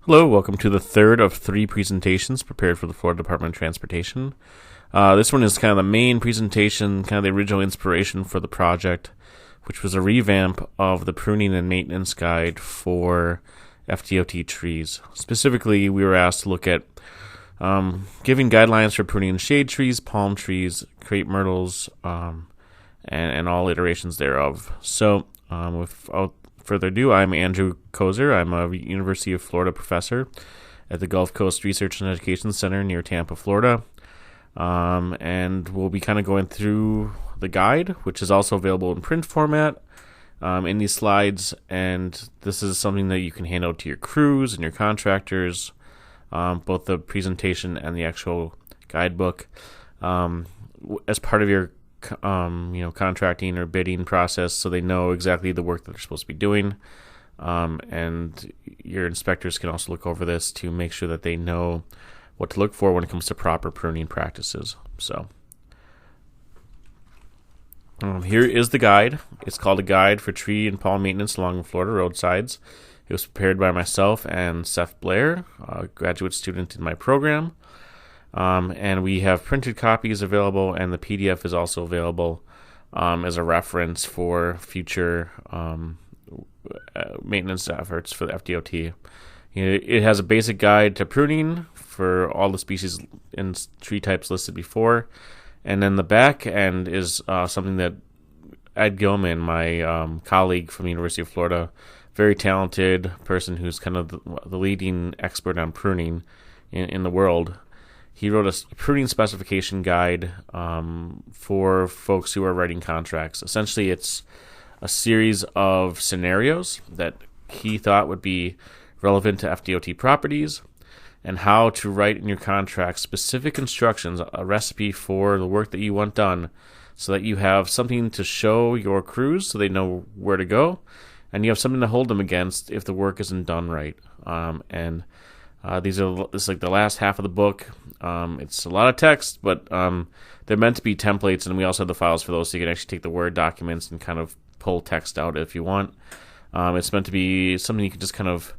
Hello, welcome to the third of three presentations prepared for the Florida Department of Transportation. This one is kind of the main presentation, kind of the original inspiration for the project, which was a revamp of the pruning and maintenance guide for FDOT trees. Specifically, we were asked to look at giving guidelines for pruning shade trees, palm trees, crepe myrtles, and all iterations thereof. So, without further ado, I'm Andrew Koeser. I'm a University of Florida professor at the Gulf Coast Research and Education Center near Tampa, Florida. And we'll be kind of going through the guide, which is also available in print format in these slides. And this is something that you can hand out to your crews and your contractors, both the presentation and the actual guidebook, as part of your contracting or bidding process, so they know exactly the work that they're supposed to be doing. And your inspectors can also look over this to make sure that they know what to look for when it comes to proper pruning practices. So here is the guide. It's called A Guide for Tree and Palm Maintenance Along the Florida Roadsides. It was prepared by myself and Seth Blair, a graduate student in my program. And we have printed copies available, and the PDF is also available as a reference for future maintenance efforts for the FDOT. It has a basic guide to pruning for all the species and tree types listed before, and then the back end is something that Ed Gilman, my colleague from the University of Florida, very talented person who's kind of the leading expert on pruning in the world. He wrote a pruning specification guide for folks who are writing contracts. Essentially, it's a series of scenarios that he thought would be relevant to FDOT properties and how to write in your contract specific instructions, a recipe for the work that you want done, so that you have something to show your crews so they know where to go, and you have something to hold them against if the work isn't done right. This is like the last half of the book. It's a lot of text, but they're meant to be templates, and we also have the files for those, so you can actually take the Word documents and kind of pull text out if you want. It's meant to be something you can just kind of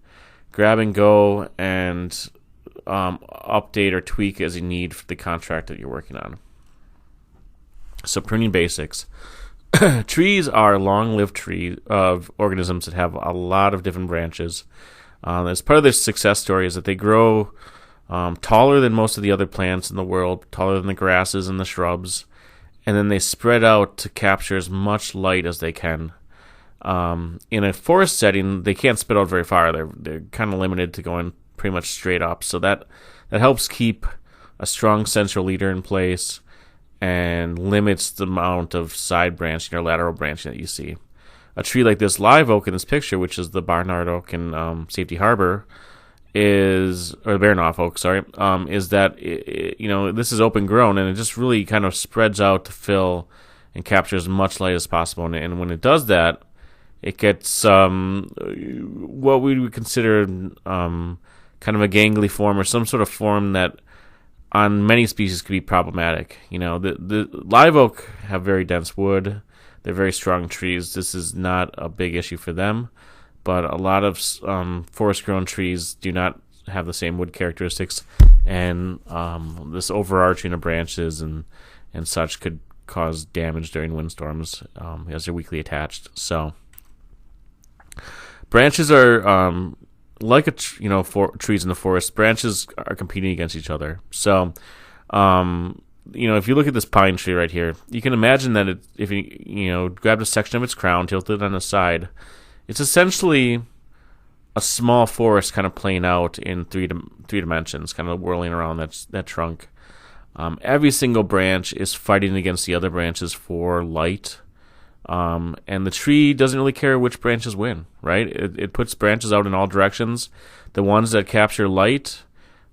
grab and go and update or tweak as you need for the contract that you're working on. So, pruning basics. Trees are long-lived organisms that have a lot of different branches. As part of their success story is that they grow taller than most of the other plants in the world, taller than the grasses and the shrubs, and then they spread out to capture as much light as they can. In a forest setting, they can't spread out very far. They're kind of limited to going pretty much straight up, so that helps keep a strong central leader in place and limits the amount of side branching or lateral branching that you see. A tree like this live oak in this picture, which is the Barnard oak in Safety Harbor, is the Baranoff oak, is that this is open grown, and it just really kind of spreads out to fill and capture as much light as possible. And when it does that, it gets what we would consider kind of a gangly form, or some sort of form that on many species could be problematic. The live oak have very dense wood. They're very strong trees. This is not a big issue for them, but a lot of forest-grown trees do not have the same wood characteristics, and this overarching of branches and such could cause damage during windstorms as they're weakly attached. So, branches are like trees in the forest. Branches are competing against each other. So, if you look at this pine tree right here, you can imagine that if you grabbed a section of its crown, tilted it on the side, it's essentially a small forest kind of playing out in three dimensions, kind of whirling around that trunk. Every single branch is fighting against the other branches for light, and the tree doesn't really care which branches win, right? It puts branches out in all directions. The ones that capture light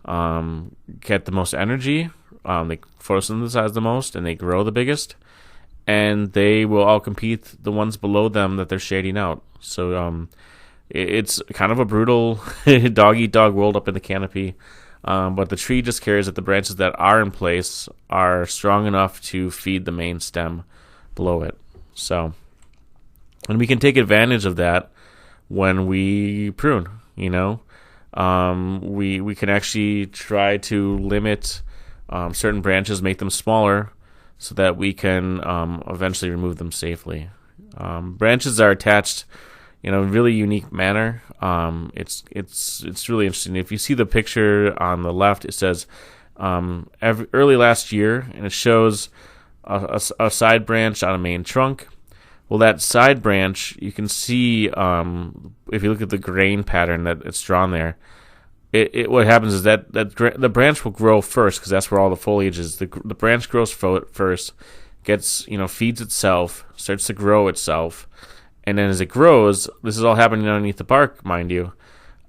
get the most energy. They photosynthesize the most, and they grow the biggest, and they will all compete the ones below them that they're shading out. So it's kind of a brutal dog-eat-dog world up in the canopy, but the tree just cares that the branches that are in place are strong enough to feed the main stem below it. So, and we can take advantage of that when we prune, We can actually try to limit certain branches, make them smaller, so that we can eventually remove them safely. Branches are attached in a really unique manner. It's really interesting. If you see the picture on the left, it says early last year, and it shows a side branch on a main trunk. Well, that side branch, you can see if you look at the grain pattern that it's drawn there. What happens is that the branch will grow first, because that's where all the foliage is. The branch grows first, gets feeds itself, starts to grow itself, and then as it grows, this is all happening underneath the bark, mind you.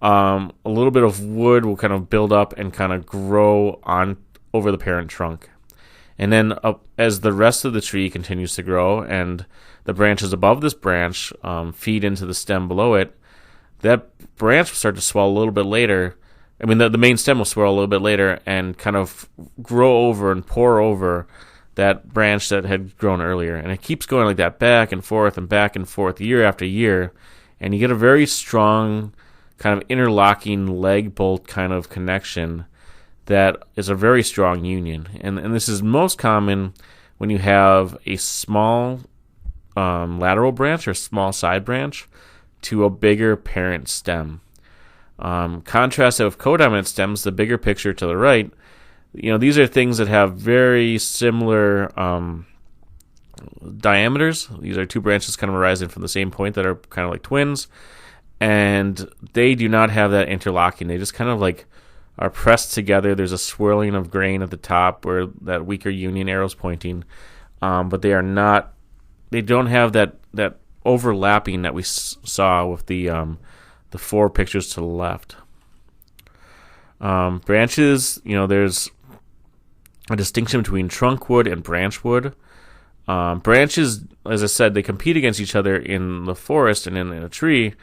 A little bit of wood will kind of build up and kind of grow on over the parent trunk, and then as the rest of the tree continues to grow and the branches above this branch feed into the stem below it, that branch will start to swell a little bit later. I mean, the main stem will swell a little bit later and kind of grow over and pour over that branch that had grown earlier. And it keeps going like that, back and forth year after year. And you get a very strong kind of interlocking leg bolt kind of connection that is a very strong union. And this is most common when you have a small lateral branch or small side branch to a bigger parent stem. Contrast it with codominant stems, the bigger picture to the right. These are things that have very similar diameters. These are two branches kind of arising from the same point that are kind of like twins, and they do not have that interlocking. They just kind of like are pressed together. There's a swirling of grain at the top where that weaker union arrow's pointing, but they are not. They don't have that overlapping that we saw with the four pictures to the left. Branches, there's a distinction between trunkwood and branchwood. Branches, as I said, they compete against each other in the forest and in a tree,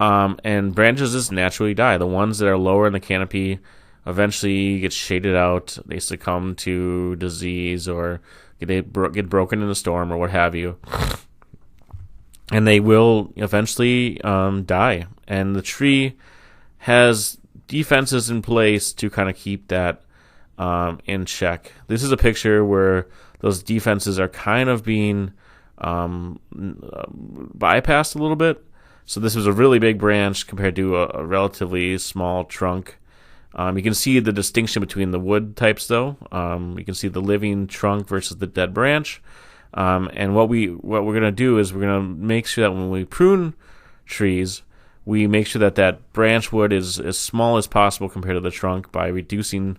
and branches just naturally die. The ones that are lower in the canopy eventually get shaded out. They succumb to disease, or they get broken in a storm, or what have you. And they will eventually die. And the tree has defenses in place to kind of keep that in check. This is a picture where those defenses are kind of being bypassed a little bit. So this was a really big branch compared to a relatively small trunk. You can see the distinction between the wood types, though. You can see the living trunk versus the dead branch. And what we're going to do is we're going to make sure that when we prune trees, we make sure that branch wood is as small as possible compared to the trunk by reducing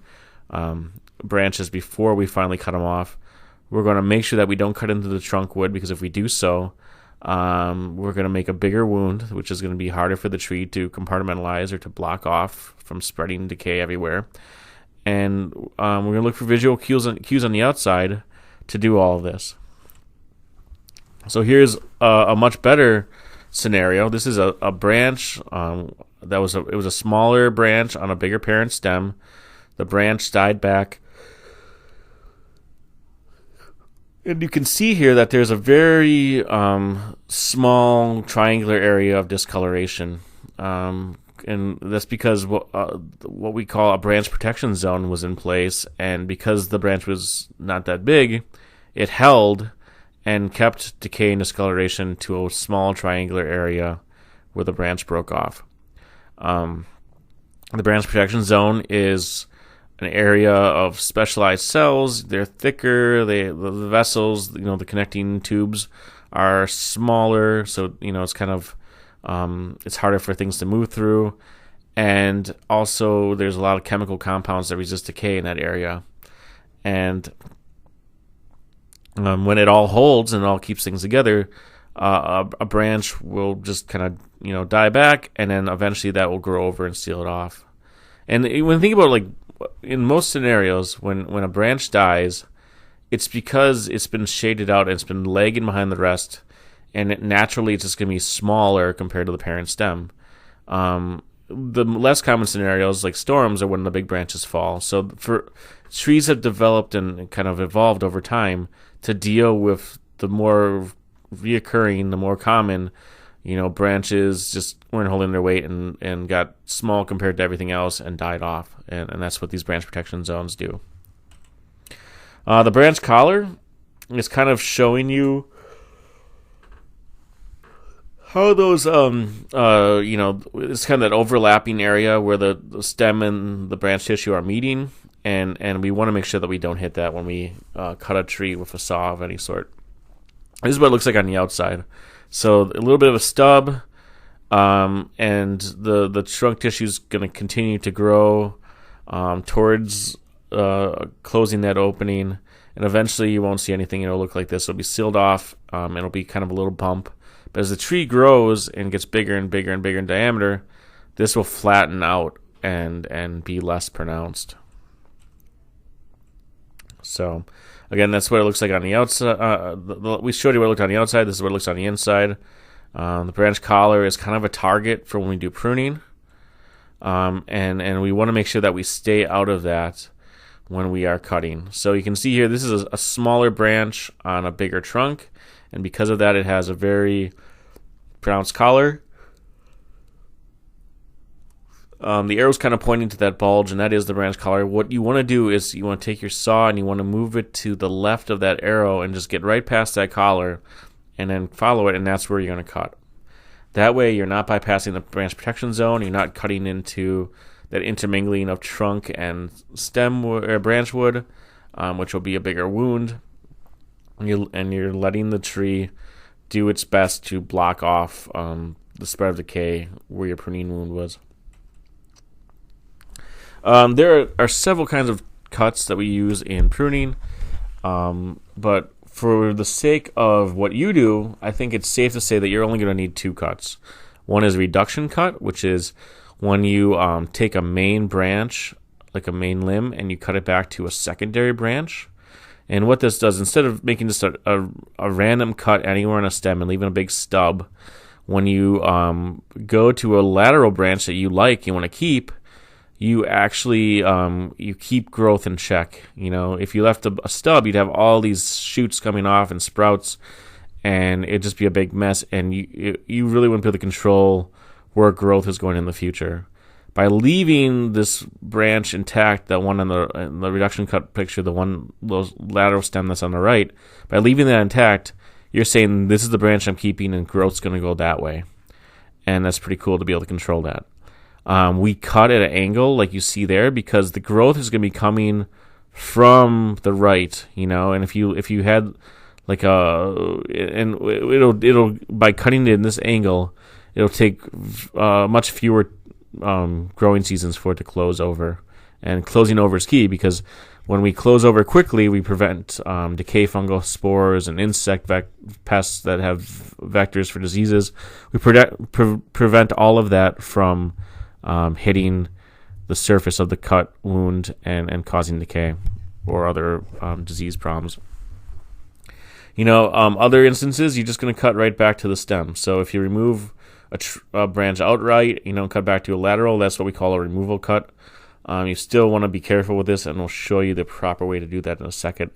branches before we finally cut them off. We're going to make sure that we don't cut into the trunk wood, because if we do so, we're going to make a bigger wound, which is going to be harder for the tree to compartmentalize or to block off from spreading decay everywhere. And we're going to look for visual cues on the outside to do all of this. So here's a much better scenario. This is a branch it was a smaller branch on a bigger parent stem. The branch died back, and you can see here that there's a very small triangular area of discoloration, and that's because what we call a branch protection zone was in place, and because the branch was not that big, it held and kept decay and discoloration to a small triangular area where the branch broke off. The branch protection zone is an area of specialized cells. They're thicker. The vessels, the connecting tubes are smaller, so it's kind of it's harder for things to move through. And also, there's a lot of chemical compounds that resist decay in that area. And when it all holds and it all keeps things together, a branch will just kind of die back, and then eventually that will grow over and seal it off. And when you think about, like, in most scenarios, when a branch dies, it's because it's been shaded out and it's been lagging behind the rest, and naturally it's just going to be smaller compared to the parent stem. The less common scenarios, like storms, are when the big branches fall. So trees have developed and kind of evolved over time to deal with the more reoccurring, the more common, branches just weren't holding their weight and got small compared to everything else and died off. And that's what these branch protection zones do. The branch collar is kind of showing you how those, it's kind of that overlapping area where the stem and the branch tissue are meeting. And we want to make sure that we don't hit that when we cut a tree with a saw of any sort. This is what it looks like on the outside. So a little bit of a stub, and the trunk tissue is going to continue to grow towards closing that opening, and eventually you won't see anything. It'll look like this. It'll be sealed off. It'll be kind of a little bump. But as the tree grows and gets bigger and bigger and bigger in diameter, this will flatten out and be less pronounced. So, again, that's what it looks like on the outside. We showed you what it looked on the outside. This is what it looks on the inside. The branch collar is kind of a target for when we do pruning. And we want to make sure that we stay out of that when we are cutting. So you can see here, this is a smaller branch on a bigger trunk. And because of that, it has a very pronounced collar. The arrow's kind of pointing to that bulge, and that is the branch collar. What you want to do is you want to take your saw and you want to move it to the left of that arrow and just get right past that collar and then follow it, and that's where you're going to cut. That way you're not bypassing the branch protection zone. You're not cutting into that intermingling of trunk and stem or branch wood, which will be a bigger wound. And you're letting the tree do its best to block off the spread of decay where your pruning wound was. There are several kinds of cuts that we use in pruning, but for the sake of what you do, I think it's safe to say that you're only going to need 2 cuts. One is reduction cut, which is when you take a main branch, like a main limb, and you cut it back to a secondary branch. And what this does, instead of making just a random cut anywhere on a stem and leaving a big stub, when you go to a lateral branch that you want to keep, you actually you keep growth in check. If you left a stub, you'd have all these shoots coming off and sprouts, and it'd just be a big mess, and you really wouldn't be able to control where growth is going in the future. By leaving this branch intact, that one in the reduction cut picture, those lateral stem that's on the right, by leaving that intact, you're saying this is the branch I'm keeping and growth's going to go that way. And that's pretty cool to be able to control that. We cut at an angle like you see there because the growth is going to be coming from the right, and if you had like it'll by cutting it in this angle, it'll take much fewer growing seasons for it to close over. And closing over is key because when we close over quickly, we prevent decay fungal spores and insect pests that have vectors for diseases. We prevent all of that from hitting the surface of the cut wound and causing decay or other disease problems. Other instances, you're just going to cut right back to the stem. So if you remove a branch outright, cut back to a lateral, that's what we call a removal cut. You still want to be careful with this, and we'll show you the proper way to do that in a second.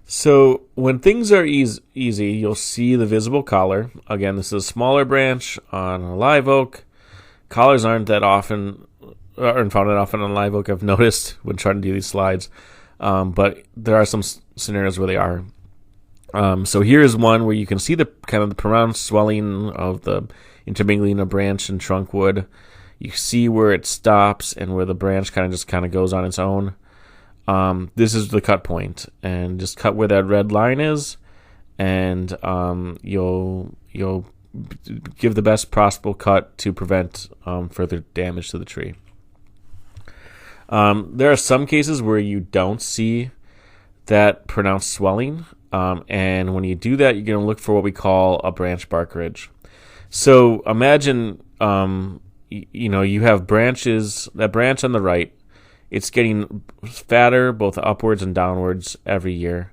So when things are easy, you'll see the visible collar. Again, this is a smaller branch on a live oak. Collars aren't that often, aren't found that often on live oak, I've noticed when trying to do these slides. But there are some scenarios where they are. So here's one where you can see the kind of the pronounced swelling of the intermingling of branch and trunk wood. You see where it stops and where the branch kind of goes on its own. This is the cut point, and just cut where that red line is, and you'll give the best possible cut to prevent further damage to the tree. There are some cases where you don't see that pronounced swelling, and when you do that, you're going to look for what we call a branch bark ridge. So imagine you have branches, that branch on the right, it's getting fatter both upwards and downwards every year.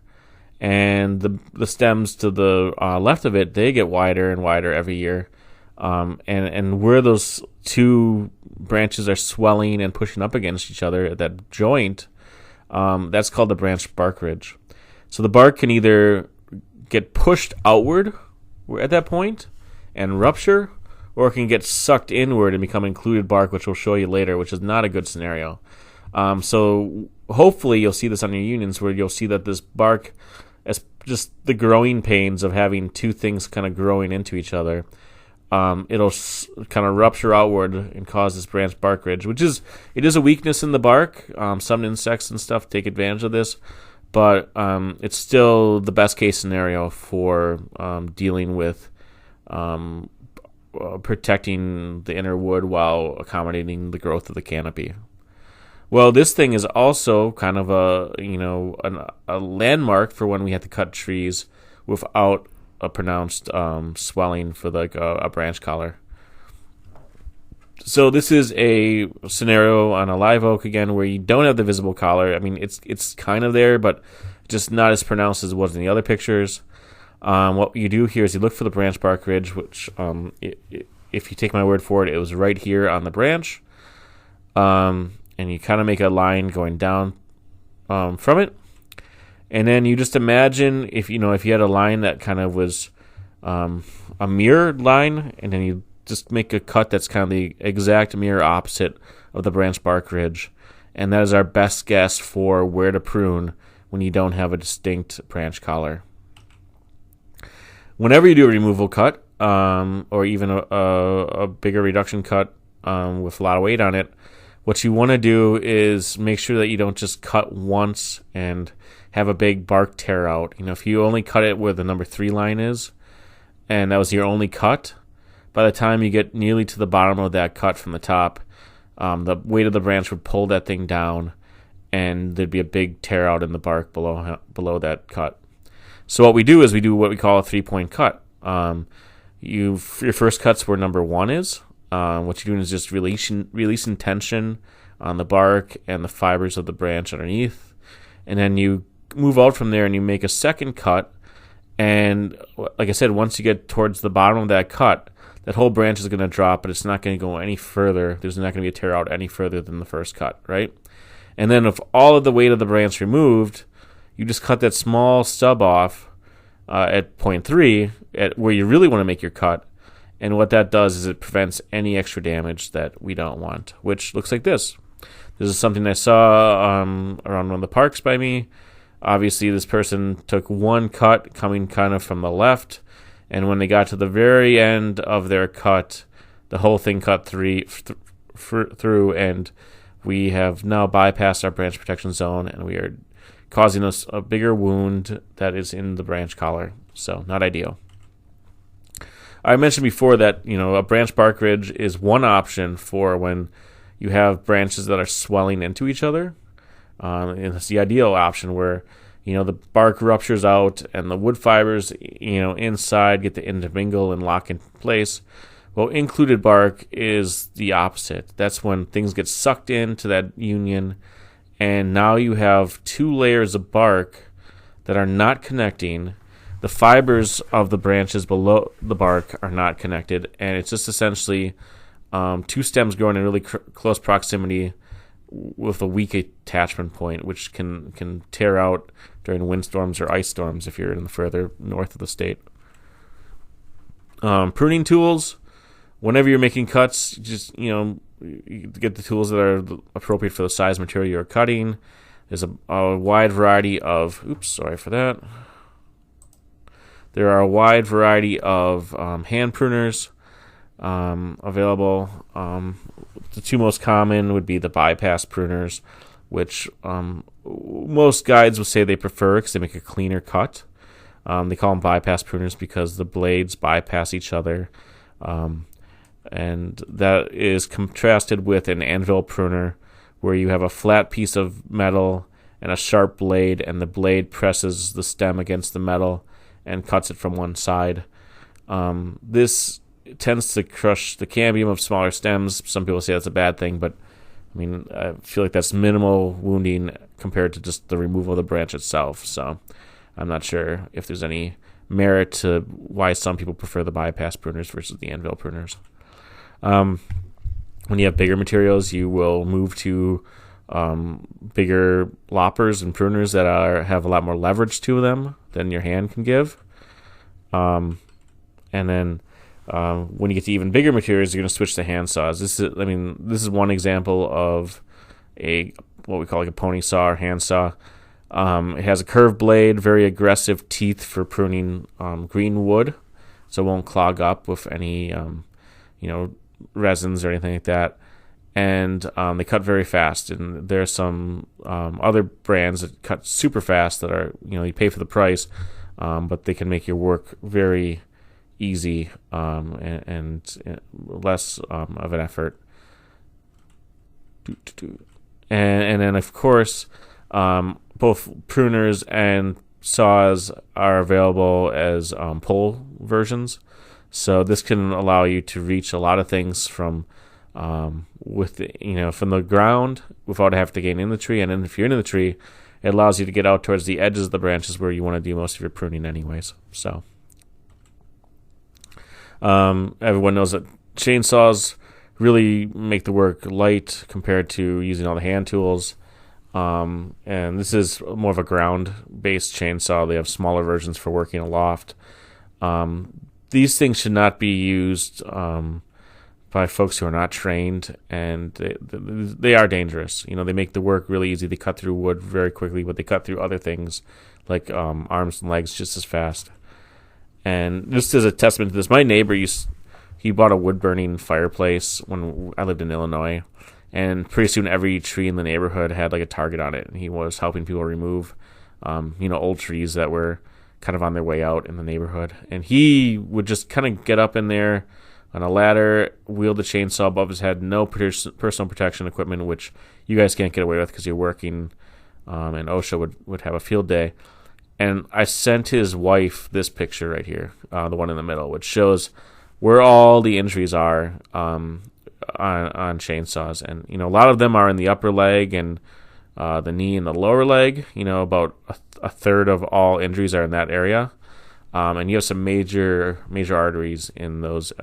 And the stems to the left of it, they get wider and wider every year. And where those two branches are swelling and pushing up against each other at that joint, that's called the branch bark ridge. So the bark can either get pushed outward, at that point and rupture, or it can get sucked inward and become included bark, which we'll show you later, which is not a good scenario. So hopefully you'll see this on your unions, where you'll see that this bark, as just the growing pains of having two things kind of growing into each other, it'll kind of rupture outward and cause this branch bark ridge, which is a weakness in the bark. Some insects and stuff take advantage of this, but it's still the best case scenario for dealing with protecting the inner wood while accommodating the growth of the canopy. Well, this thing is also kind of a landmark for when we have to cut trees without a pronounced swelling for like a branch collar. So this is a scenario on a live oak again where you don't have the visible collar. I mean, it's kind of there, but just not as pronounced as it was in the other pictures. What you do here is you look for the branch bark ridge, which if you take my word for it, it was right here on the branch. And you kind of make a line going down from it. And then you just imagine if you had a line that kind of was a mirrored line, and then you just make a cut that's kind of the exact mirror opposite of the branch bark ridge. And that is our best guess for where to prune when you don't have a distinct branch collar. Whenever you do a removal cut, or even a bigger reduction cut with a lot of weight on it, what you want to do is make sure that you don't just cut once and have a big bark tear out. If you only cut it where the number 3 line is, and that was your only cut, by the time you get nearly to the bottom of that cut from the top, the weight of the branch would pull that thing down, and there'd be a big tear out in the bark below that cut. So what we do is we do what we call a 3-point cut. Your first cuts where number 1 is. What you're doing is just releasing tension on the bark and the fibers of the branch underneath. And then you move out from there and you make a second cut. And like I said, once you get towards the bottom of that cut, that whole branch is going to drop, but it's not going to go any further. There's not going to be a tear out any further than the first cut, right? And then if all of the weight of the branch removed, you just cut that small stub off at point 3, at where you really want to make your cut. And what that does is it prevents any extra damage that we don't want, which looks like this. This is something I saw around one of the parks by me. Obviously, this person took one cut coming kind of from the left, and when they got to the very end of their cut, the whole thing cut through, and we have now bypassed our branch protection zone, and we are causing us a bigger wound that is in the branch collar. So, not ideal. I mentioned before that, a branch bark ridge is one option for when you have branches that are swelling into each other. And it's the ideal option where, the bark ruptures out and the wood fibers, inside get to intermingle and lock in place. Well, included bark is the opposite. That's when things get sucked into that union, and now you have 2 layers of bark that are not connecting. The fibers of the branches below the bark are not connected, and it's just essentially 2 stems growing in really close proximity with a weak attachment point, which can tear out during windstorms or ice storms if you're in the further north of the state. Pruning tools, whenever you're making cuts, just you get the tools that are appropriate for the size material you're cutting. There's a wide variety of. Oops, sorry for that. There are a wide variety of hand pruners available. The 2 most common would be the bypass pruners, which most guides will say they prefer because they make a cleaner cut. They call them bypass pruners because the blades bypass each other. And that is contrasted with an anvil pruner, where you have a flat piece of metal and a sharp blade, and the blade presses the stem against the metal and cuts it from one side. This tends to crush the cambium of smaller stems. Some people say that's a bad thing, but I feel like that's minimal wounding compared to just the removal of the branch itself. So I'm not sure if there's any merit to why some people prefer the bypass pruners versus the anvil pruners. When you have bigger materials, you will move to bigger loppers and pruners that have a lot more leverage to them than your hand can give. And then when you get to even bigger materials, you're going to switch to handsaws. This is one example of what we call like a pony saw or handsaw. It has a curved blade, very aggressive teeth for pruning green wood, so it won't clog up with any resins or anything like that. And they cut very fast. And there are some other brands that cut super fast that are, you pay for the price, but they can make your work very easy and less of an effort. And then, of course, both pruners and saws are available as pull versions. So this can allow you to reach a lot of things from from the ground without having to get in the tree. And then if you're in the tree, it allows you to get out towards the edges of the branches where you want to do most of your pruning anyways. So everyone knows that chainsaws really make the work light compared to using all the hand tools. And this is more of a ground-based chainsaw. They have smaller versions for working aloft. These things should not be used by folks who are not trained, and they are dangerous. They make the work really easy. They cut through wood very quickly, but they cut through other things like arms and legs just as fast. And just as a testament to this, my neighbor he bought a wood-burning fireplace when I lived in Illinois, and pretty soon every tree in the neighborhood had like a target on it, and he was helping people remove old trees that were kind of on their way out in the neighborhood. And he would just kind of get up in there on a ladder, wield the chainsaw above his head, no personal protection equipment, which you guys can't get away with because you're working, and OSHA would have a field day. And I sent his wife this picture right here, the one in the middle, which shows where all the injuries are on chainsaws. And, a lot of them are in the upper leg and the knee and the lower leg. About a third of all injuries are in that area. And you have some major arteries in those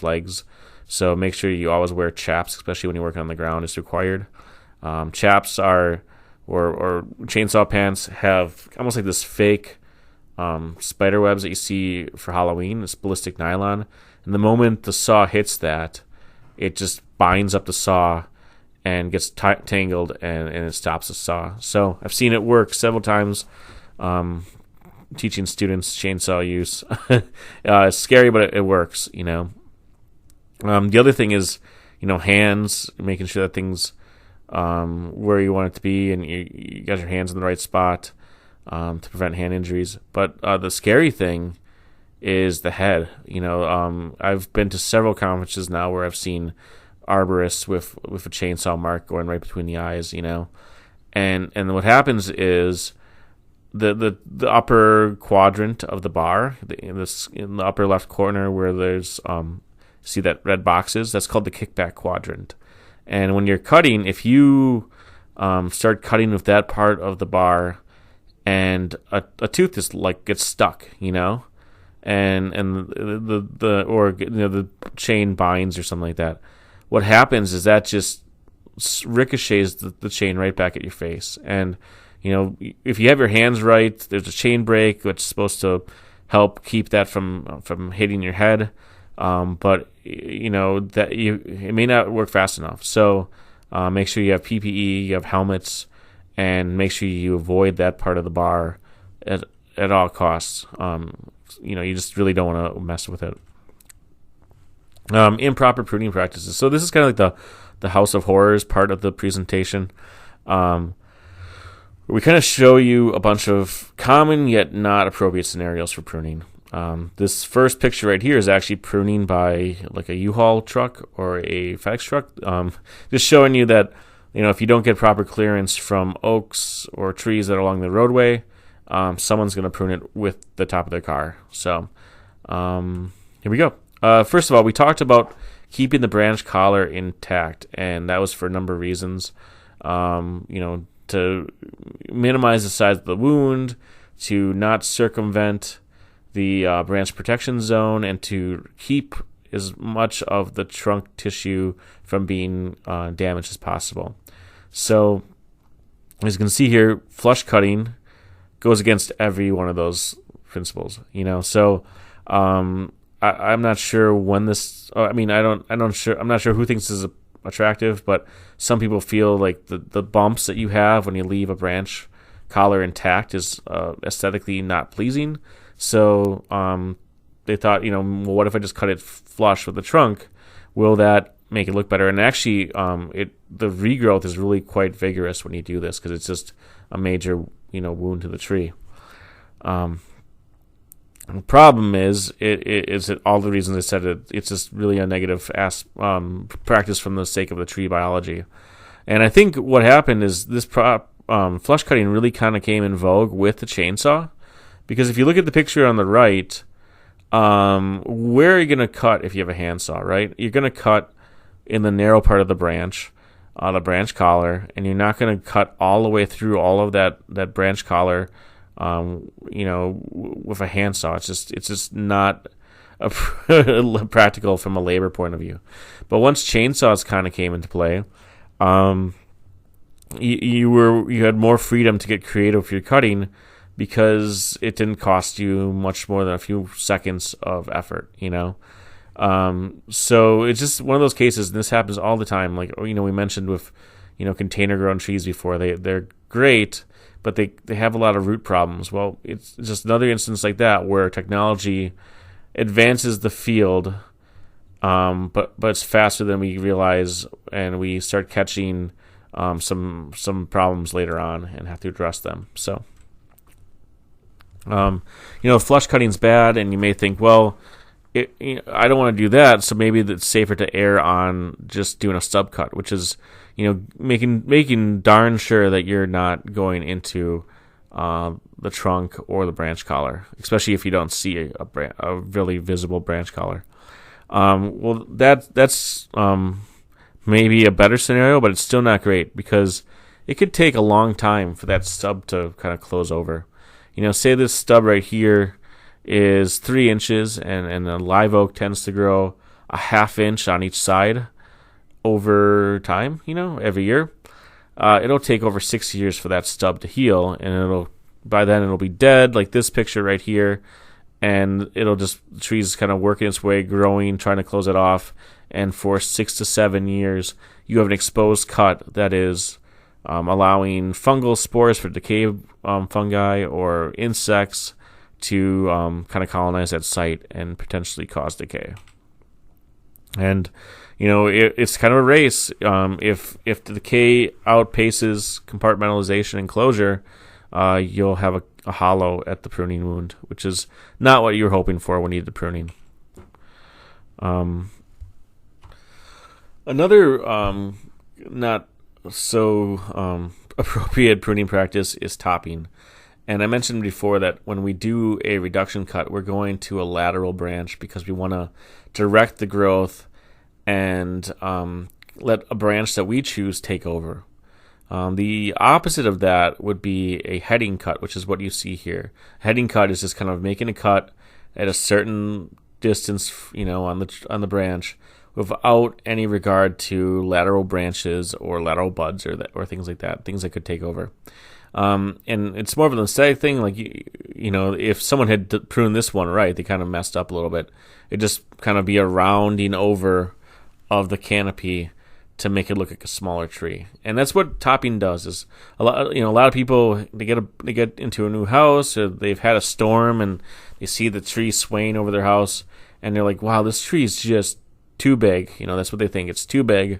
legs. So make sure you always wear chaps, especially when you're working on the ground. It's required. Chaps or chainsaw pants have almost like this fake spider webs that you see for Halloween. It's ballistic nylon. And the moment the saw hits that, it just binds up the saw and gets tangled, and it stops the saw. So I've seen it work several times. Teaching students chainsaw use. It's scary, but it works. The other thing is, hands, making sure that things where you want it to be, and you got your hands in the right spot to prevent hand injuries. But the scary thing is the head. I've been to several conferences now where I've seen arborists with a chainsaw mark going right between the eyes. And what happens is the upper quadrant of the bar, in the upper left corner where there's see that red boxes, that's called the kickback quadrant. And when you're cutting, if you start cutting with that part of the bar, and a tooth is gets stuck, and the chain binds or something like that, what happens is that just ricochets the chain right back at your face. And if you have your hands right, there's a chain brake which is supposed to help keep that from hitting your head. But it may not work fast enough. So make sure you have PPE, you have helmets, and make sure you avoid that part of the bar at all costs. You just really don't want to mess with it. Improper pruning practices. So this is kind of like the House of Horrors part of the presentation. We kind of show you a bunch of common yet not appropriate scenarios for pruning. This first picture right here is actually pruning by like a U-Haul truck or a FedEx truck. Just showing you that, if you don't get proper clearance from oaks or trees that are along the roadway, someone's going to prune it with the top of their car. So here we go. First of all, we talked about keeping the branch collar intact, and that was for a number of reasons. To minimize the size of the wound, to not circumvent the branch protection zone, and to keep as much of the trunk tissue from being damaged as possible. So, as you can see here, flush cutting goes against every one of those principles. So I'm not sure when this. I mean, I'm not sure who thinks this is attractive, but some people feel like the bumps that you have when you leave a branch collar intact is aesthetically not pleasing. So they thought, well, what if I just cut it flush with the trunk? Will that make it look better? And actually, the regrowth is really quite vigorous when you do this because it's just a major, wound to the tree. The problem is, it's all the reasons I said it's just really a negative practice from the sake of the tree biology. And I think what happened is this flush cutting really kind of came in vogue with the chainsaw, because if you look at the picture on the right, where are you going to cut if you have a handsaw, right? You're going to cut in the narrow part of the branch collar, and you're not going to cut all the way through all of that branch collar, with a handsaw. It's just not practical from a labor point of view. But once chainsaws kind of came into play, you had more freedom to get creative with your cutting because it didn't cost you much more than a few seconds of effort, So it's just one of those cases, and this happens all the time. Like, we mentioned with, container grown trees before, they're great, but they have a lot of root problems. Well, it's just another instance like that where technology advances the field, but it's faster than we realize, and we start catching some problems later on and have to address them. So, flush cutting's bad, and you may think, well, I don't want to do that, so maybe it's safer to err on just doing a stub cut, which is, making darn sure that you're not going into the trunk or the branch collar, especially if you don't see a really visible branch collar. Well, that's maybe a better scenario, but it's still not great because it could take a long time for that stub to kind of close over. Say this stub right here is 3 inches, and the live oak tends to grow a half inch on each side over time, every year. It'll take over 6 years for that stub to heal, and by then it'll be dead, like this picture right here, and the tree's kind of working its way, growing, trying to close it off, and for 6 to 7 years, you have an exposed cut that is allowing fungal spores for decay fungi or insects to kind of colonize that site and potentially cause decay. And it's kind of a race. If the decay outpaces compartmentalization and closure, you'll have a hollow at the pruning wound, which is not what you were hoping for when you did the pruning. Another not so appropriate pruning practice is topping. And I mentioned before that when we do a reduction cut, we're going to a lateral branch because we want to direct the growth and let a branch that we choose take over. The opposite of that would be a heading cut, which is what you see here. Heading cut is just kind of making a cut at a certain distance, on the branch, without any regard to lateral branches or lateral buds or things like that, things that could take over. And it's more of an aesthetic thing. Like, if someone had pruned this one right, they kind of messed up a little bit. It'd just kind of be a rounding over of the canopy to make it look like a smaller tree. And that's what topping does. Is a lot of people, they get into a new house, or they've had a storm and they see the tree swaying over their house, and they're like, wow, this tree is just too big. That's what they think. It's too big.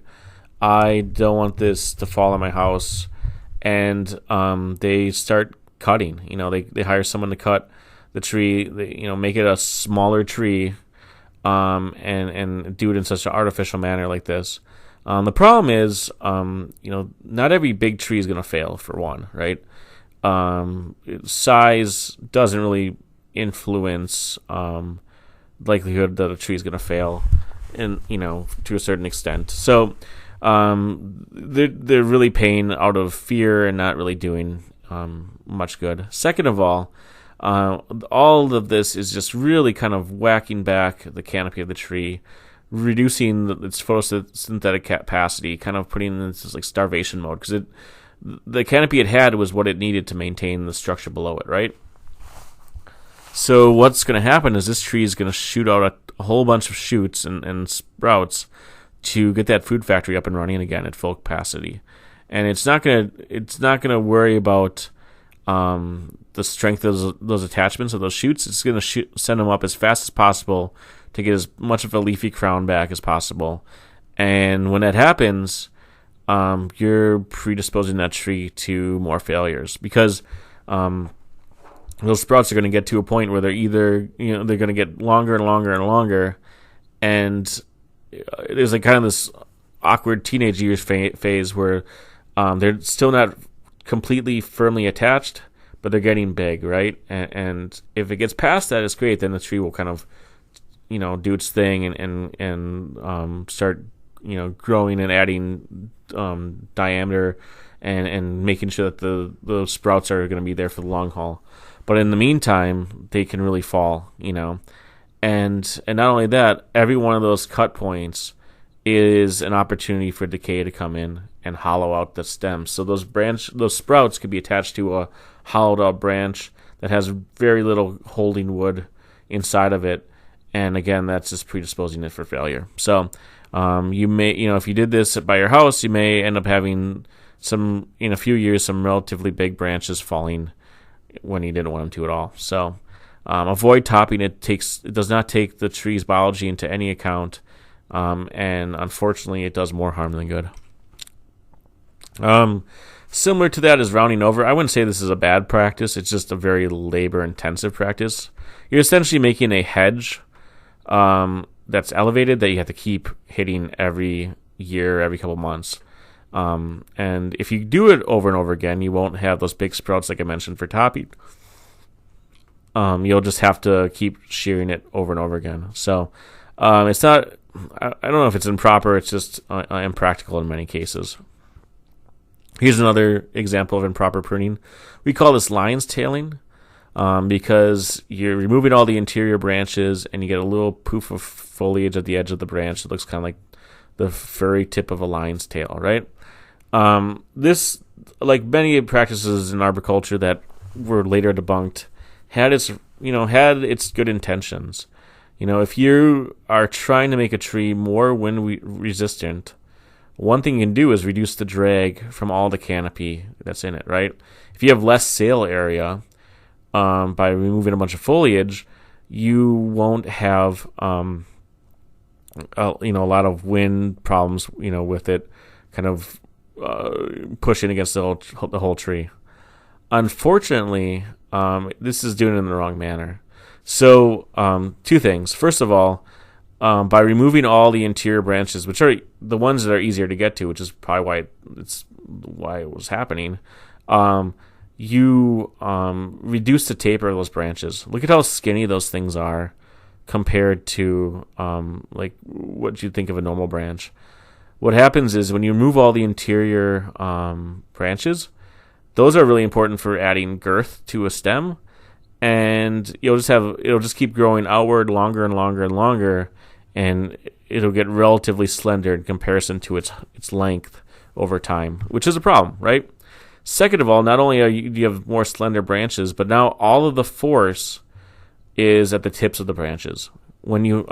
I don't want this to fall on my house. And they start cutting. They hire someone to cut the tree. They, make it a smaller tree, and do it in such an artificial manner like this. The problem is, not every big tree is going to fail. For one, right? Size doesn't really influence likelihood that a tree is going to fail, and to a certain extent. So. They're really paying out of fear and not really doing much good. Second of all of this is just really kind of whacking back the canopy of the tree, reducing its photosynthetic capacity, kind of putting it in this like starvation mode, because the canopy it had was what it needed to maintain the structure below it, right? So what's going to happen is this tree is going to shoot out a whole bunch of shoots and sprouts to get that food factory up and running again at full capacity. And it's not gonna worry about the strength of those attachments of those shoots. It's gonna send them up as fast as possible to get as much of a leafy crown back as possible. And when that happens, you're predisposing that tree to more failures, because those sprouts are going to get to a point where they're either, they're going to get longer and longer and longer, and there's like kind of this awkward teenage years phase where they're still not completely firmly attached, but they're getting big, right? And if it gets past that, it's great. Then the tree will kind of, do its thing and start, growing and adding diameter and making sure that the sprouts are going to be there for the long haul. But in the meantime, they can really fall, And not only that, every one of those cut points is an opportunity for decay to come in and hollow out the stems. So those sprouts could be attached to a hollowed out branch that has very little holding wood inside of it, and again, that's just predisposing it for failure. So you may, if you did this by your house, you may end up having in a few years, some relatively big branches falling when you didn't want them to at all. So avoid topping. It does not take the tree's biology into any account. And unfortunately, it does more harm than good. Similar to that is rounding over. I wouldn't say this is a bad practice. It's just a very labor-intensive practice. You're essentially making a hedge that's elevated that you have to keep hitting every year, every couple months. And if you do it over and over again, you won't have those big sprouts like I mentioned for topping. You'll just have to keep shearing it over and over again. So it's not... I don't know if it's improper. It's just impractical in many cases. Here's another example of improper pruning. We call this lion's tailing because you're removing all the interior branches and you get a little poof of foliage at the edge of the branch that looks kind of like the furry tip of a lion's tail, right? This, like many practices in arboriculture that were later debunked, had its good intentions. If you are trying to make a tree more wind resistant, one thing you can do is reduce the drag from all the canopy that's in it, right? If you have less sail area by removing a bunch of foliage, you won't have a lot of wind problems, with it kind of pushing against the whole tree. Unfortunately, this is doing it in the wrong manner. So, two things. First of all, by removing all the interior branches, which are the ones that are easier to get to, which is probably why it was happening, you reduce the taper of those branches. Look at how skinny those things are compared to like what you'd think of a normal branch. What happens is when you remove all the interior branches, those are really important for adding girth to a stem, and it'll just keep growing outward longer and longer and longer, and it'll get relatively slender in comparison to its length over time, which is a problem, right? Second of all, not only do you have more slender branches, but now all of the force is at the tips of the branches. When you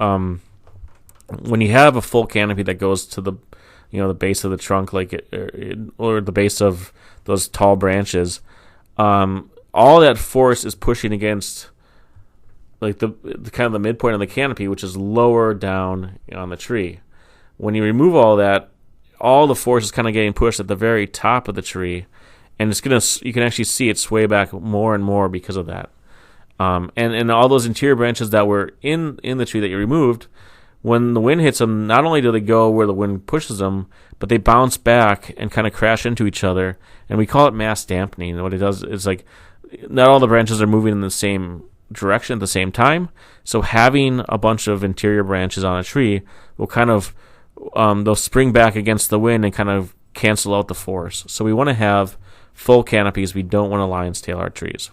have a full canopy that goes to the base of the trunk, or the base of those tall branches, all that force is pushing against like the kind of the midpoint of the canopy, which is lower down on the tree. When you remove all that, all the force is kind of getting pushed at the very top of the tree, and you can actually see it sway back more and more because of that. And all those interior branches that were in the tree that you removed, when the wind hits them, not only do they go where the wind pushes them, but they bounce back and kind of crash into each other. And we call it mass dampening. And what it does is like not all the branches are moving in the same direction at the same time. So having a bunch of interior branches on a tree will kind of they'll spring back against the wind and kind of cancel out the force. So we want to have full canopies. We don't want to lion's tail our trees.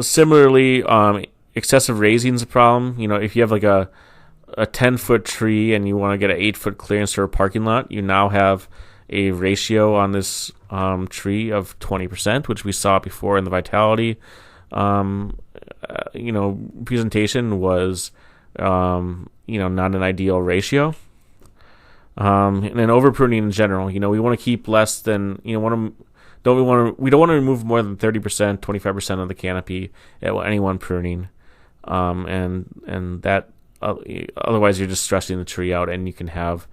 Similarly, excessive raising is a problem. If you have like a 10-foot tree and you want to get an 8-foot clearance for a parking lot, you now have a ratio on this tree of 20%, which we saw before in the vitality presentation was not an ideal ratio. And then over pruning in general, we want to keep less than we don't want to remove more than 30%, 25% of the canopy at any one pruning, and that otherwise you're just stressing the tree out, and you can have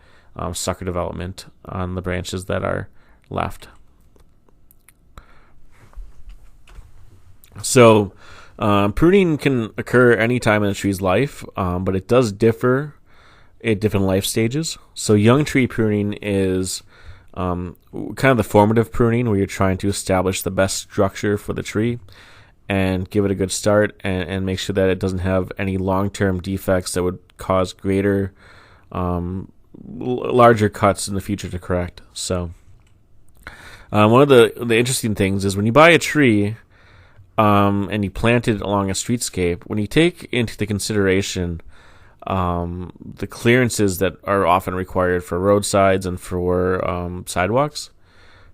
sucker development on the branches that are left. So pruning can occur any time in a tree's life, but it does differ at different life stages. So young tree pruning is kind of the formative pruning, where you're trying to establish the best structure for the tree and give it a good start, and make sure that it doesn't have any long-term defects that would cause greater, larger cuts in the future to correct. So one of the interesting things is when you buy a tree and you plant it along a streetscape, when you take into the consideration the clearances that are often required for roadsides and for sidewalks,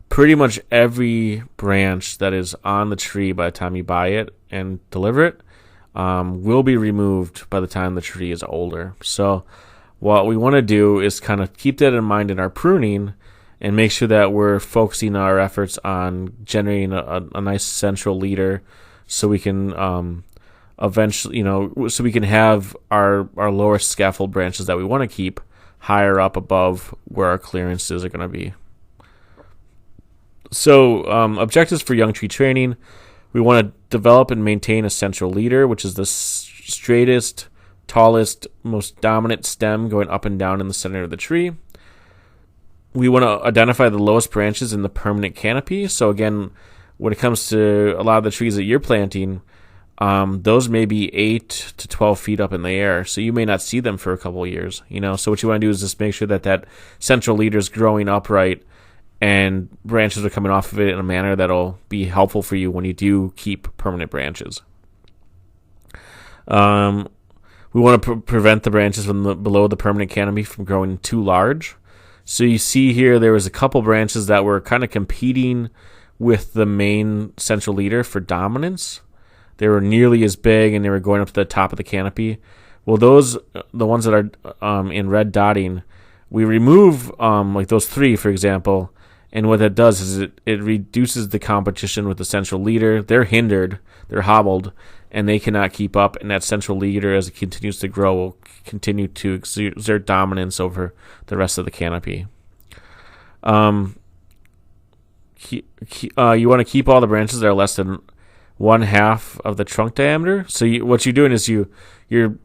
pretty much every branch that is on the tree by the time you buy it and deliver it will be removed by the time the tree is older. So what we want to do is kind of keep that in mind in our pruning and make sure that we're focusing our efforts on generating a nice central leader, so we can eventually, so we can have our lower scaffold branches that we want to keep higher up above where our clearances are going to be. So objectives for young tree training: we want to develop and maintain a central leader, which is the straightest, tallest, most dominant stem going up and down in the center of the tree. We want to identify the lowest branches in the permanent canopy. So again, when it comes to a lot of the trees that you're planting, those may be 8 to 12 feet up in the air, so you may not see them for a couple of years. So what you want to do is just make sure that central leader is growing upright and branches are coming off of it in a manner that'll be helpful for you when you do keep permanent branches. We want to prevent the branches from below the permanent canopy from growing too large. So you see here there was a couple branches that were kind of competing with the main central leader for dominance. They were nearly as big, and they were going up to the top of the canopy. Well, the ones that are in red dotting, we remove like those 3, for example, and what that does is it reduces the competition with the central leader. They're hindered, they're hobbled, and they cannot keep up, and that central leader, as it continues to grow, will continue to exert dominance over the rest of the canopy. You want to keep all the branches that are less than 1/2 of the trunk diameter. So what you're doing is you're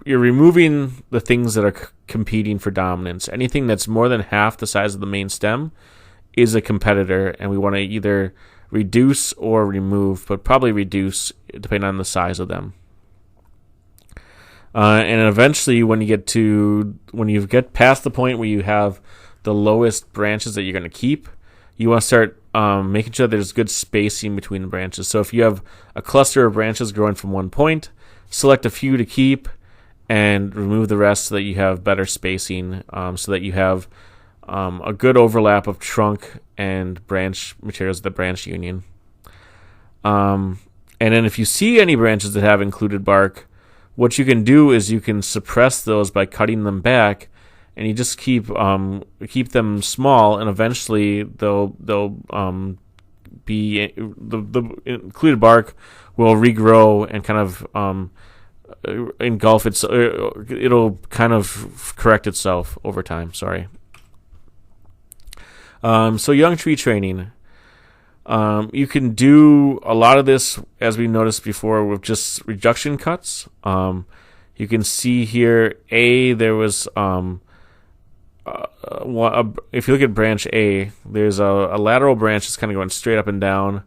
removing the things that are competing for dominance. Anything that's more than half the size of the main stem is a competitor, and we want to either reduce or remove, but probably reduce depending on the size of them. And eventually, when you get past the point where you have the lowest branches that you're going to keep, you want to start making sure there's good spacing between the branches. So if you have a cluster of branches growing from one point, select a few to keep and remove the rest so that you have better spacing, so that you have a good overlap of trunk and branch materials, the branch union. And then if you see any branches that have included bark, what you can do is you can suppress those by cutting them back, and you just keep them small, and eventually they'll be the included bark will regrow and kind of engulf it. It'll kind of correct itself over time. Sorry. So young tree training. You can do a lot of this, as we noticed before, with just reduction cuts. You can see here, there was if you look at branch A, there's a lateral branch that's kind of going straight up and down.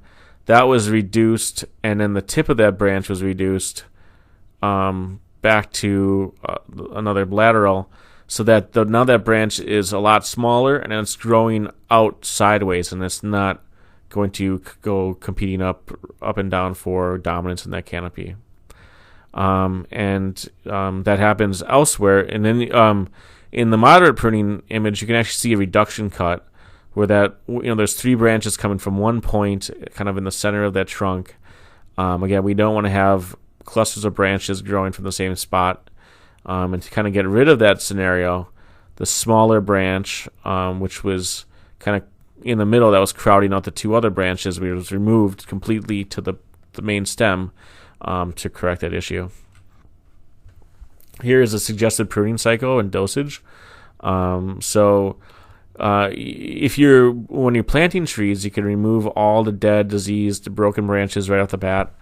That was reduced, and then the tip of that branch was reduced back to another lateral, so that now that branch is a lot smaller, and it's growing out sideways, and it's not going to go competing up and down for dominance in that canopy. And that happens elsewhere. And then in the moderate pruning image, you can actually see a reduction cut where that, there's 3 branches coming from one point, kind of in the center of that trunk. Again, we don't want to have clusters of branches growing from the same spot. And to kind of get rid of that scenario, the smaller branch, which was kind of in the middle, that was crowding out the 2 other branches, was removed completely to the main stem to correct that issue. Here is a suggested pruning cycle and dosage. When you're planting trees, you can remove all the dead, diseased, broken branches right off the bat.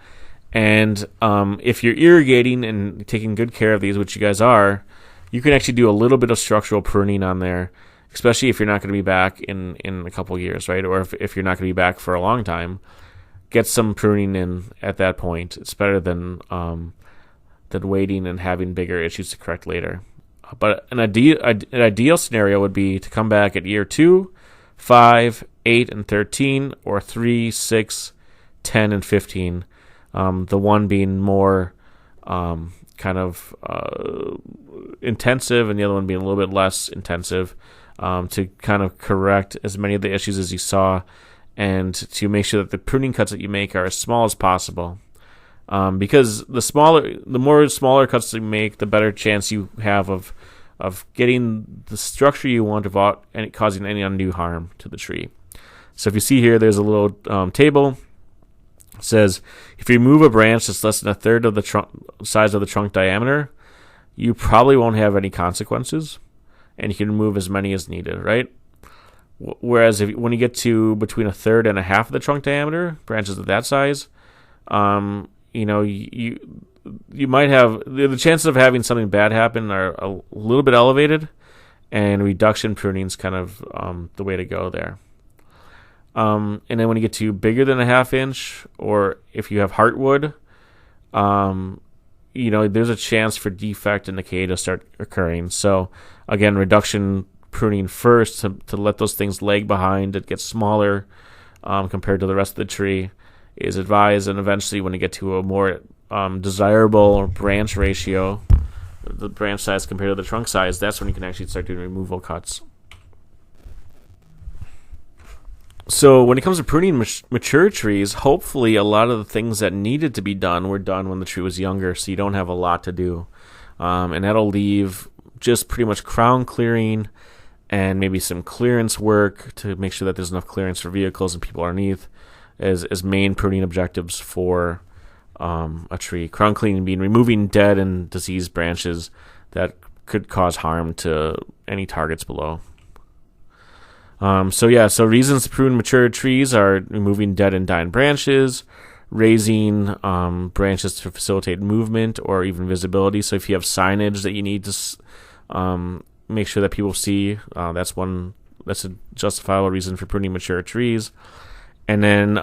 And if you're irrigating and taking good care of these, which you guys are, you can actually do a little bit of structural pruning on there, especially if you're not going to be back in a couple of years, right? Or if you're not going to be back for a long time, get some pruning in at that point. It's better than waiting and having bigger issues to correct later. But an ideal scenario would be to come back at year 2, 5, 8, and 13, or 3, 6, 10, and 15. The one being more intensive, and the other one being a little bit less intensive, to kind of correct as many of the issues as you saw, and to make sure that the pruning cuts that you make are as small as possible. Because the more smaller cuts you make, the better chance you have of getting the structure you want without causing any undue harm to the tree. So if you see here, there's a little table. It says if you remove a branch that's less than a third of the size of the trunk diameter, you probably won't have any consequences, and you can remove as many as needed, right? Whereas when you get to between a third and a half of the trunk diameter, branches of that size, you might have the chances of having something bad happen are a little bit elevated, and reduction pruning is kind of the way to go there. And then when you get to bigger than a half inch, or if you have heartwood, there's a chance for defect and decay to start occurring. So again, reduction pruning first to let those things lag behind. It gets smaller compared to the rest of the tree is advised, and eventually when you get to a more desirable branch ratio, the branch size compared to the trunk size, that's when you can actually start doing removal cuts. So when it comes to pruning mature trees, hopefully a lot of the things that needed to be done were done when the tree was younger, so you don't have a lot to do. And that'll leave just pretty much crown clearing and maybe some clearance work to make sure that there's enough clearance for vehicles and people underneath as main pruning objectives for a tree. Crown cleaning being removing dead and diseased branches that could cause harm to any targets below. So reasons to prune mature trees are removing dead and dying branches, raising branches to facilitate movement or even visibility. So if you have signage that you need to make sure that people see, that's a justifiable reason for pruning mature trees. And then,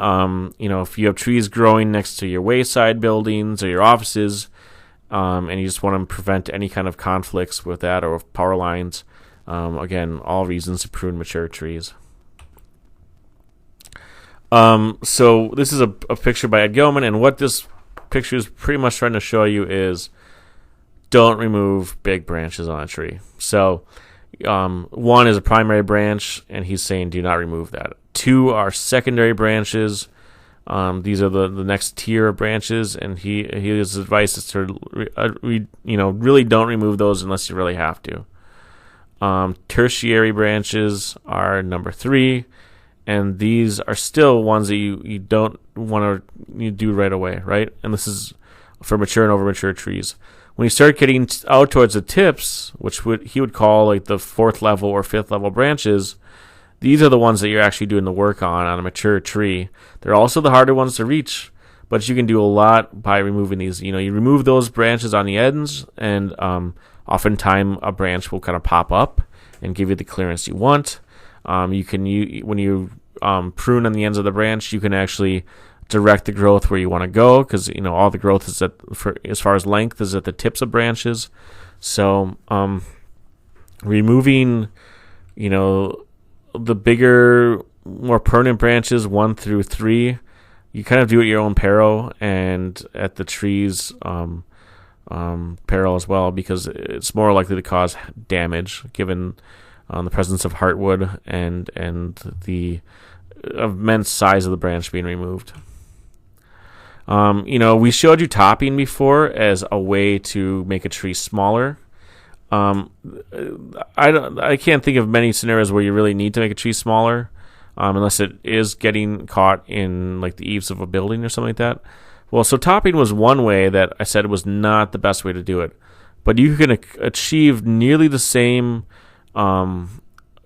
if you have trees growing next to your wayside buildings or your offices, and you just want to prevent any kind of conflicts with that or with power lines, again, all reasons to prune mature trees. So this is a picture by Ed Gilman, and what this picture is pretty much trying to show you is don't remove big branches on a tree. So one is a primary branch, and he's saying do not remove that. 2 are secondary branches. These are the next tier of branches, and his advice is to really don't remove those unless you really have to. Tertiary branches are number 3, and these are still ones that you don't want to do right away, right? And this is for mature and over mature trees. When you start getting out towards the tips, which he would call like the 4th level or 5th level branches, these are the ones that you're actually doing the work on a mature tree. They're also the harder ones to reach, but you can do a lot by removing these. You remove those branches on the ends, and oftentimes a branch will kind of pop up and give you the clearance you want. When you prune on the ends of the branch, you can actually direct the growth where you want to go, because all the growth is as far as length is at the tips of branches. So removing the bigger, more permanent branches 1 through 3, you kind of do at your own peril and at the tree's peril as well, because it's more likely to cause damage given the presence of heartwood and the immense size of the branch being removed. We showed you topping before as a way to make a tree smaller. I can't think of many scenarios where you really need to make a tree smaller, unless it is getting caught in like the eaves of a building or something like that. Well, so topping was one way that I said was not the best way to do it, but you can achieve nearly the same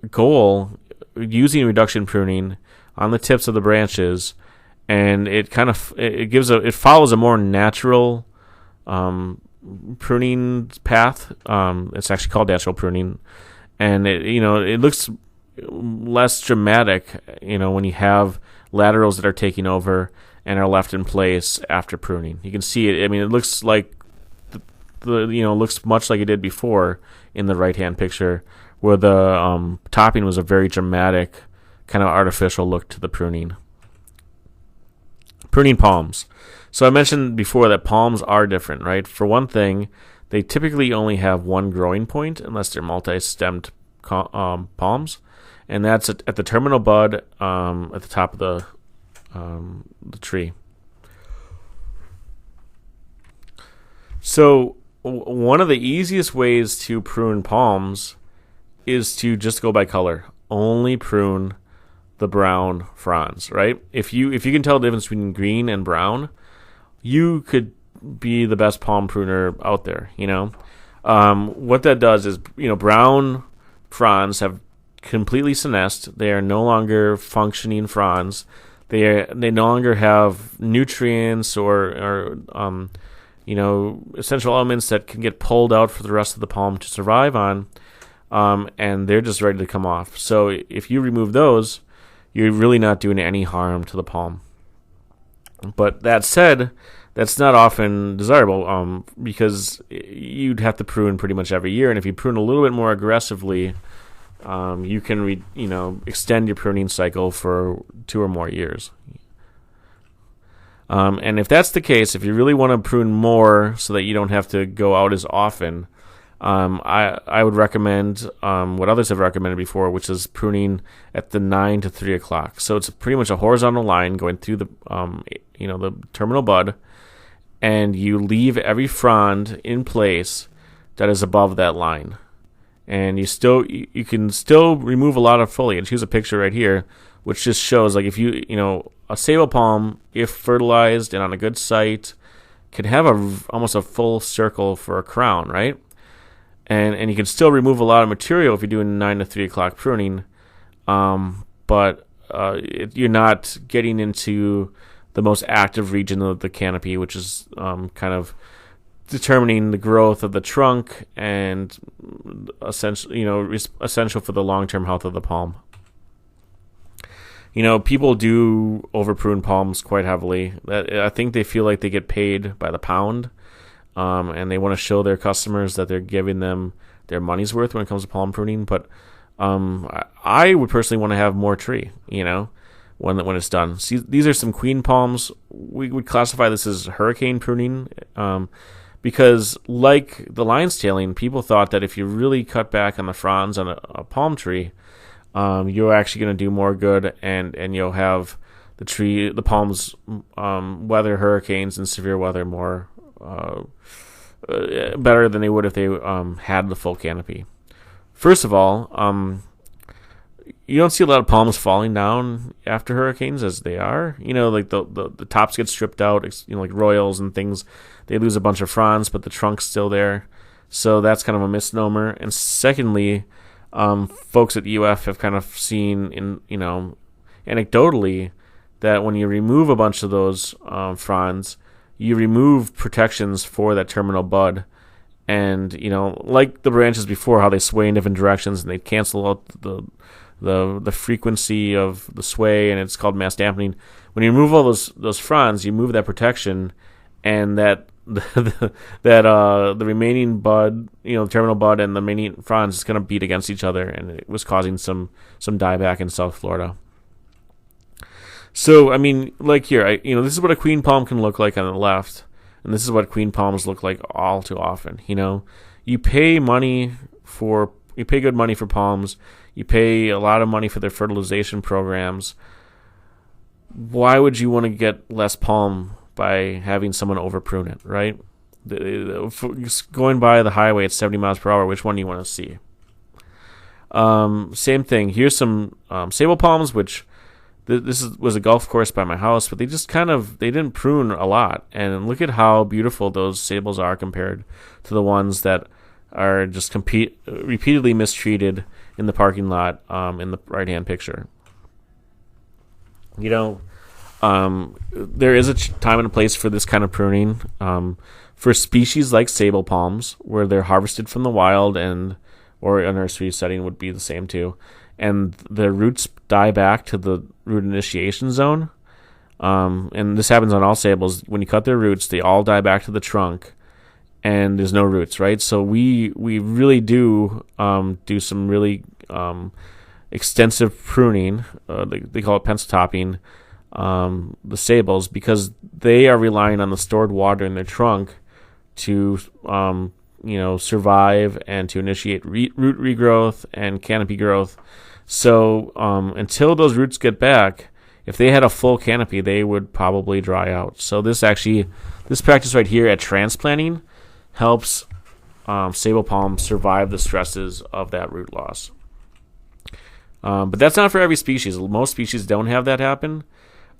goal using reduction pruning on the tips of the branches, and it follows a more natural pruning path. It's actually called natural pruning, and it looks less dramatic, when you have laterals that are taking over and are left in place after pruning. You can see it. I mean, it looks like looks much like it did before in the right-hand picture, where the topping was a very dramatic, kind of artificial look to the pruning. Pruning palms. So I mentioned before that palms are different, right? For one thing, they typically only have one growing point unless they're multi-stemmed palms, and that's at the terminal bud at the top of the tree. So one of the easiest ways to prune palms is to just go by color. Only prune the brown fronds, right? If you can tell the difference between green and brown, you could be the best palm pruner out there. What that does is, brown fronds have completely senesced. They are no longer functioning fronds. They no longer have nutrients or essential elements that can get pulled out for the rest of the palm to survive on, and they're just ready to come off. So if you remove those, you're really not doing any harm to the palm. But that said, that's not often desirable, because you'd have to prune pretty much every year, and if you prune a little bit more aggressively, you can extend your pruning cycle for 2 or more years. And if that's the case, if you really want to prune more so that you don't have to go out as often, I would recommend what others have recommended before, which is pruning at the 9 to 3 o'clock. So it's pretty much a horizontal line going through the the terminal bud, and you leave every frond in place that is above that line. And you can still remove a lot of foliage. Here's a picture right here, which just shows, like, if a sable palm, if fertilized and on a good site, can have almost a full circle for a crown, right? And you can still remove a lot of material if you're doing 9 to 3 o'clock pruning, but you're not getting into the most active region of the canopy, which is kind of determining the growth of the trunk and essential for the long-term health of the palm. People do over prune palms quite heavily. I think they feel like they get paid by the pound, and they want to show their customers that they're giving them their money's worth when it comes to palm pruning. But I would personally want to have more tree, when it's done. See, these are some queen palms. We would classify this as hurricane pruning, because like the lion's tailing, people thought that if you really cut back on the fronds on a palm tree, you're actually going to do more good, and you'll have the palms weather hurricanes and severe weather more better than they would if they had the full canopy. First of all, you don't see a lot of palms falling down after hurricanes as they are. Like the tops get stripped out, like royals and things. They lose a bunch of fronds, but the trunk's still there. So that's kind of a misnomer. And secondly, folks at UF have kind of seen anecdotally that when you remove a bunch of those fronds, you remove protections for that terminal bud. And, like the branches before, how they sway in different directions and they cancel out the frequency of the sway, and it's called mass dampening. When you remove all those fronds, you move that protection, and that the remaining bud, terminal bud and the remaining fronds is going to beat against each other, and it was causing some dieback in South Florida. So, I mean, like here, this is what a queen palm can look like on the left, and this is what queen palms look like all too often. You pay money for pay good money for palms. You pay a lot of money for their fertilization programs. Why would you want to get less palm by having someone over prune it, right? Going by the highway at 70 miles per hour, which one do you want to see? Same thing. Here's some Sable Palms, which was a golf course by my house, but they didn't prune a lot. And look at how beautiful those sables are compared to the ones that are just repeatedly mistreated in the parking lot in the right-hand picture. There is a time and a place for this kind of pruning. For species like Sable Palms, where they're harvested from the wild or a nursery setting would be the same too, and the roots die back to the root initiation zone. And this happens on all sables. When you cut their roots, they all die back to the trunk, and there's no roots, right? So we really do some really extensive pruning. They call it pencil topping. The sables, because they are relying on the stored water in their trunk to survive and to initiate root regrowth and canopy growth. So until those roots get back, if they had a full canopy, they would probably dry out. So this practice right here at transplanting helps Sable Palm survive the stresses of that root loss. But that's not for every species. Most species don't have that happen.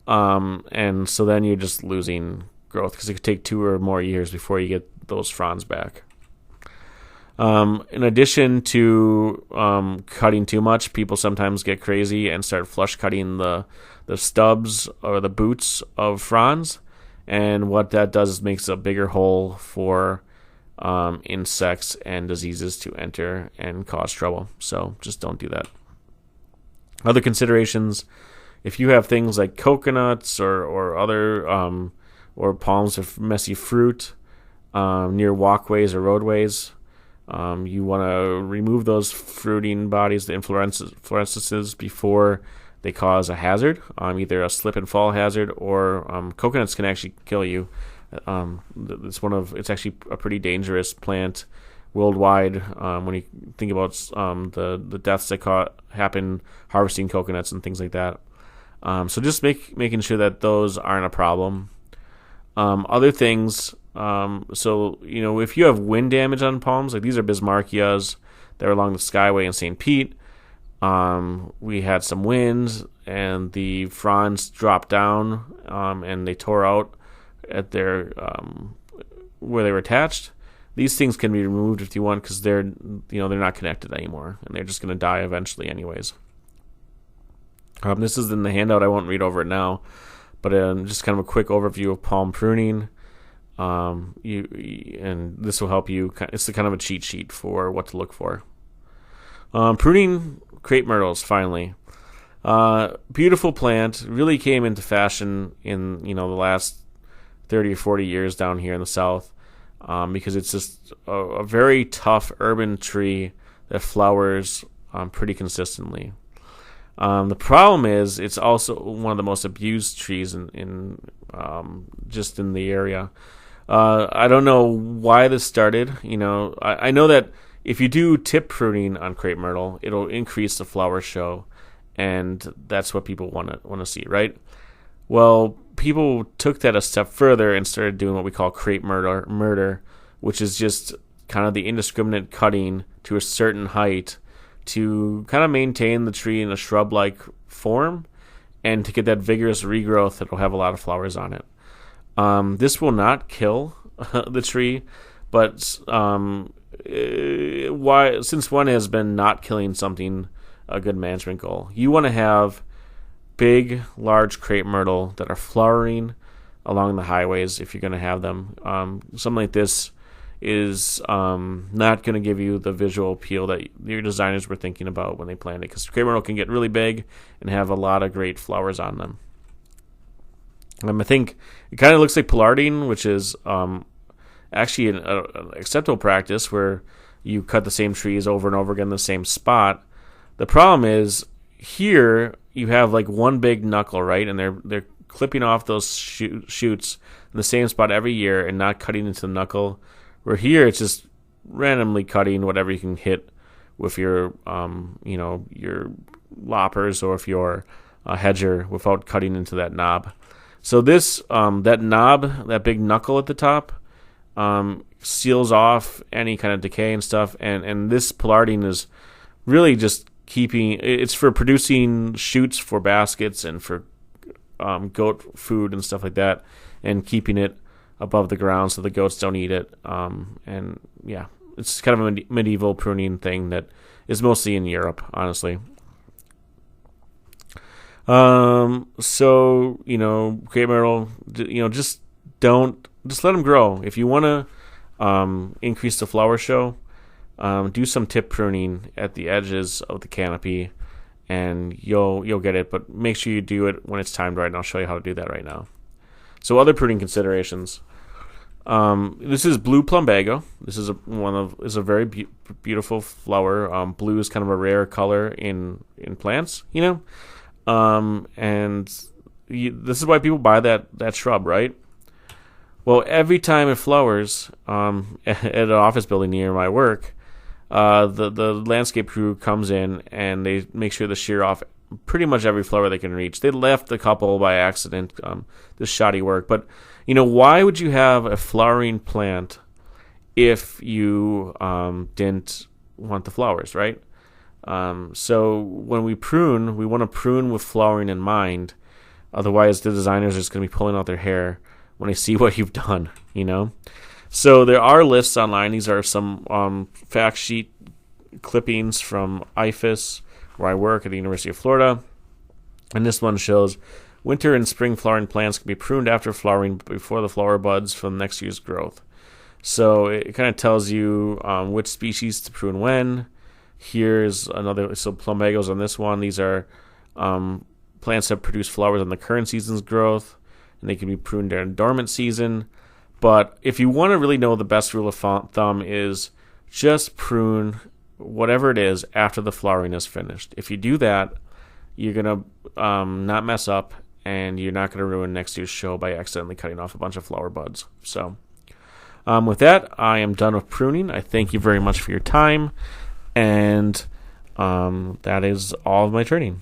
And so then you're just losing growth because it could take 2 or more years before you get those fronds back. In addition to cutting too much, people sometimes get crazy and start flush cutting the stubs or the boots of fronds. And what that does is makes a bigger hole for insects and diseases to enter and cause trouble. So just don't do that. Other considerations: if you have things like coconuts or other or palms with messy fruit near walkways or roadways, you want to remove those fruiting bodies, the inflorescences, before they cause a hazard, either a slip and fall hazard or coconuts can actually kill you. It's actually a pretty dangerous plant worldwide when you think about the deaths that happen harvesting coconuts and things like that. So just making sure that those aren't a problem. Other things, if you have wind damage on palms, like these are Bismarckias that are along the Skyway in St. Pete, we had some winds and the fronds dropped down and they tore out at their where they were attached. These things can be removed if you want because they're not connected anymore and they're just going to die eventually anyways. This is in the handout. I won't read over it now, but just kind of a quick overview of palm pruning. And this will help you. It's kind of a cheat sheet for what to look for. Pruning crepe myrtles, finally. Beautiful plant. Really came into fashion in the last 30 or 40 years down here in the south, because it's just a very tough urban tree that flowers pretty consistently. The problem is it's also one of the most abused trees in the area. I don't know why this started. I know that if you do tip pruning on crepe myrtle, it'll increase the flower show, and that's what people want to see, right? Well, people took that a step further and started doing what we call crepe murder, which is just kind of the indiscriminate cutting to a certain height to kind of maintain the tree in a shrub-like form and to get that vigorous regrowth that will have a lot of flowers on it. This will not kill the tree, but since one has been not killing something a good management goal, you want to have big, large crepe myrtle that are flowering along the highways if you're going to have them. Something like this is not going to give you the visual appeal that your designers were thinking about when they planned it, because crepe myrtle can get really big and have a lot of great flowers on them. I think it kind of looks like pollarding, which is actually an acceptable practice where you cut the same trees over and over again in the same spot. The problem is here you have like one big knuckle, right? And they're clipping off those shoots in the same spot every year and not cutting into the knuckle. Where here it's just randomly cutting whatever you can hit with your your loppers or if you're a hedger without cutting into that knob. So this that knob, that big knuckle at the top, seals off any kind of decay and stuff. And this polarding is really just it's for producing shoots for baskets and for goat food and stuff like that, and keeping it above the ground so the goats don't eat it. And yeah, it's kind of a medieval pruning thing that is mostly in Europe, honestly. So, Crepe Myrtle, just let them grow. If you want to increase the flower show, do some tip pruning at the edges of the canopy, and you'll get it. But make sure you do it when it's timed right, and I'll show you how to do that right now. So other pruning considerations. This is blue plumbago. This is a very beautiful flower. Blue is kind of a rare color in plants, and this is why people buy that shrub, right? Well, every time it flowers at an office building near my work, the landscape crew comes in and they make sure to shear off pretty much every flower they can reach. They left a couple by accident, this shoddy work. But, why would you have a flowering plant if you didn't want the flowers, right? So when we prune, we want to prune with flowering in mind. Otherwise, the designers are just going to be pulling out their hair when they see what you've done, So there are lists online. These are some fact sheet clippings from IFAS, where I work at the University of Florida. And this one shows winter and spring flowering plants can be pruned after flowering before the flower buds from next year's growth. So it kind of tells you which species to prune when. Here's another, so plumbagos on this one. These are plants that produce flowers on the current season's growth, and they can be pruned during dormant season. But if you want to really know, the best rule of thumb is just prune whatever it is after the flowering is finished. If you do that, you're going to not mess up, and you're not going to ruin next year's show by accidentally cutting off a bunch of flower buds. So with that, I am done with pruning. I thank you very much for your time, and that is all of my training.